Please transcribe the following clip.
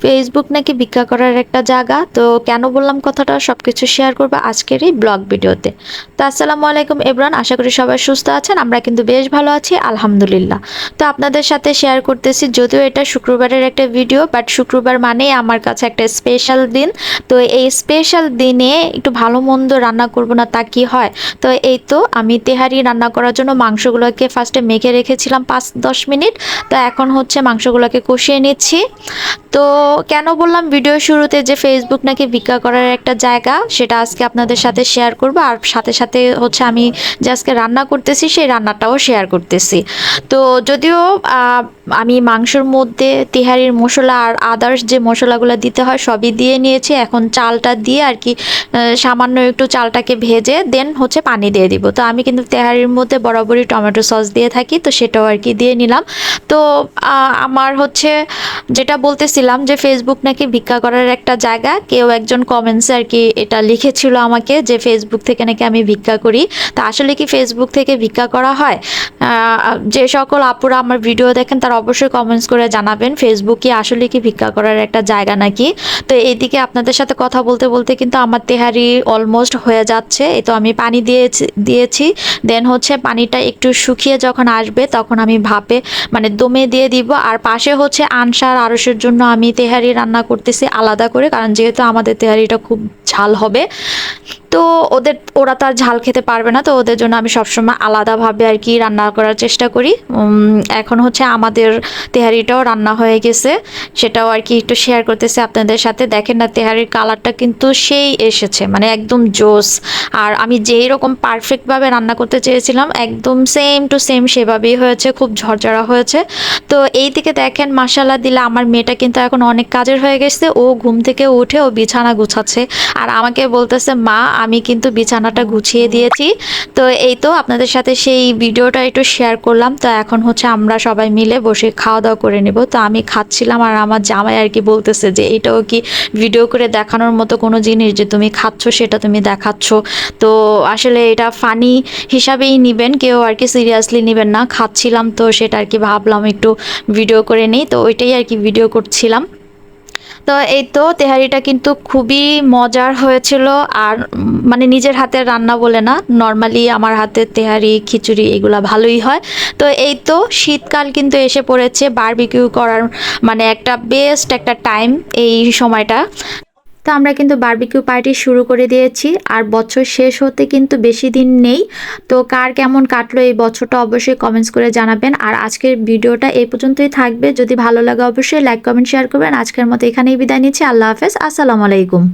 Facebook নাকি ভিক্ষা করার একটা জায়গা। তো কেন বললাম কথাটা সবকিছু শেয়ার করবো আজকের এই ব্লগ ভিডিওতে। তো আসসালামু আলাইকুম এভরিওয়ান, আশা করি সবাই সুস্থ আছেন। আমরা কিন্তু বেশ ভালো আছি আলহামদুলিল্লাহ। তো আপনাদের সাথে শেয়ার করতেছি, যদিও এটা শুক্রবারের একটা ভিডিও, বাট শুক্রবার মানেই আমার কাছে একটা স্পেশাল দিন। তো এই স্পেশাল দিনে একটু ভালো মন্দ রান্না করব না তা কি হয়। তো এই তো আমি তেহারি রান্না করার জন্য মাংসগুলোকে ফার্স্টে মেখে রেখেছিলাম 5-10 মিনিট। তো এখন হচ্ছে মাংসগুলোকে কষিয়ে নিচ্ছি। তো কেন বললাম ভিডিও শুরুতে যে ফেসবুক নাকি ভিক্ষা করার একটা জায়গা, সেটা আজকে আপনাদের সাথে শেয়ার করব। আর সাথে সাথে হচ্ছে আমি যে আজকে রান্না করতেছি সেই রান্নাটাও শেয়ার করতেছি। তো যদিও আমি মাংসের মধ্যে তেহারির মশলা আর আদার্স যে মশলাগুলো দিতে হয় সবই দিয়ে নিয়েছি। এখন চালটা দিয়ে আর কি সামান্য একটু চালটাকে ভেজে দেন হচ্ছে পানি দিয়ে দিব। তো আমি কিন্তু তেহারির মধ্যে বরাবরই টমেটো সস দিয়ে থাকি, তো সেটাও আর কি দিয়ে নিলাম। তো আমার হচ্ছে যেটা বলতেছিলাম যে ফেসবুক নাকি ভিক্ষা করার একটা জায়গা, কেউ একজন কমেন্টসে আর কি এটা লিখেছিল আমাকে যে ফেসবুক থেকে নাকি আমি ভিক্ষা করি। তা আসলে কি ফেসবুক থেকে ভিক্ষা করা হয়? যে সকল আপুরা আমার ভিডিও দেখেন তারা অবশ্যই কমেন্টস করে জানাবেন ফেসবুক কি আসলে কি ভিক্ষা করার একটা জায়গা নাকি। তো এইদিকে আপনাদের সাথে কথা বলতে বলতে কিন্তু আমার তেহারি অলমোস্ট হয়ে যাচ্ছে। এই তো আমি পানি দিয়েছি দেন হচ্ছে পানিটা একটু শুকিয়ে যখন আসবে তখন আমি ভাপে মানে দমে দিয়ে দিব। আর পাশে হচ্ছে আনসার আরসের জন্য আমি তেহারি রান্না করতেছি আলাদা করে, কারণ যেহেতু আমাদের তেহারিটা খুব ঝাল হবে। তো ওরা তো আর ঝাল খেতে পারবে না, তো ওদের জন্য আমি সবসময় আলাদাভাবে আর কি রান্না করার চেষ্টা করি। এখন হচ্ছে আমাদের তেহারিটাও রান্না হয়ে গেছে, সেটাও আর কি একটু শেয়ার করতেছি আপনাদের সাথে। দেখেন না তেহারির কালারটা কিন্তু সেই এসেছে, মানে একদম জোস। আর আমি যেই রকম পারফেক্টভাবে রান্না করতে চেয়েছিলাম একদম সেম টু সেম সেভাবেই হয়েছে, খুব ঝরঝরা হয়েছে। তো এই দিকে দেখেন মাশাআল্লাহ দিলে আমার মেয়েটা কিন্তু এখন অনেক কাজের হয়ে গেছে। ও ঘুম থেকে উঠে ও বিছানা গুছাচ্ছে আর আমাকে বলতেছে মা আমি কিন্তু বিছানাটা গুছিয়ে দিয়েছি। তো এই তো আপনাদের সাথে সেই ভিডিওটা একটু শেয়ার করলাম। তো এখন হচ্ছে আমরা সবাই মিলে বসে খাওয়া দাওয়া করে নেব। তো আমি খাচ্ছিলাম আর আমার জামাই আর কি বলতেছে যে এটাও কি ভিডিও করে দেখানোর মতো কোনো জিনিস যে তুমি খাচ্ছ সেটা তুমি দেখাচ্ছ। তো আসলে এটা ফানি হিসাবেই নিবেন, কেউ আর কি সিরিয়াসলি নেবেন না। খাচ্ছিলাম তো সেটা আর কি ভাবলাম একটু ভিডিও করে নিই, তো ওইটাই আর কি ভিডিও করছিলাম। তো এই তো তেহারিটা কিন্তু খুবই মজার হয়েছিল। আর মানে নিজের হাতের রান্না বলে না, নর্মালি আমার হাতের তেহারি খিচুড়ি এগুলা ভালোই হয়। তো এই তো শীতকাল কিন্তু এসে পড়েছে, বারবিকিউ করার মানে একটা বেস্ট একটা টাইম এই সময়টা। তো আমরা কিন্তু বারবিকিউ পার্টি শুরু করে দিয়েছি আর বছর শেষ হতে কিন্তু বেশি দিন নেই। তো কার কেমন কাটলো এই বছরটা অবশ্যই কমেন্টস করে জানাবেন। আর আজকের ভিডিওটা এই পর্যন্তই থাকবে, যদি ভালো লাগে অবশ্যই লাইক কমেন্ট শেয়ার করবেন। আজকের মতো এখানেই বিদায় নিচ্ছি, আল্লাহ হাফেজ, আসসালামু আলাইকুম।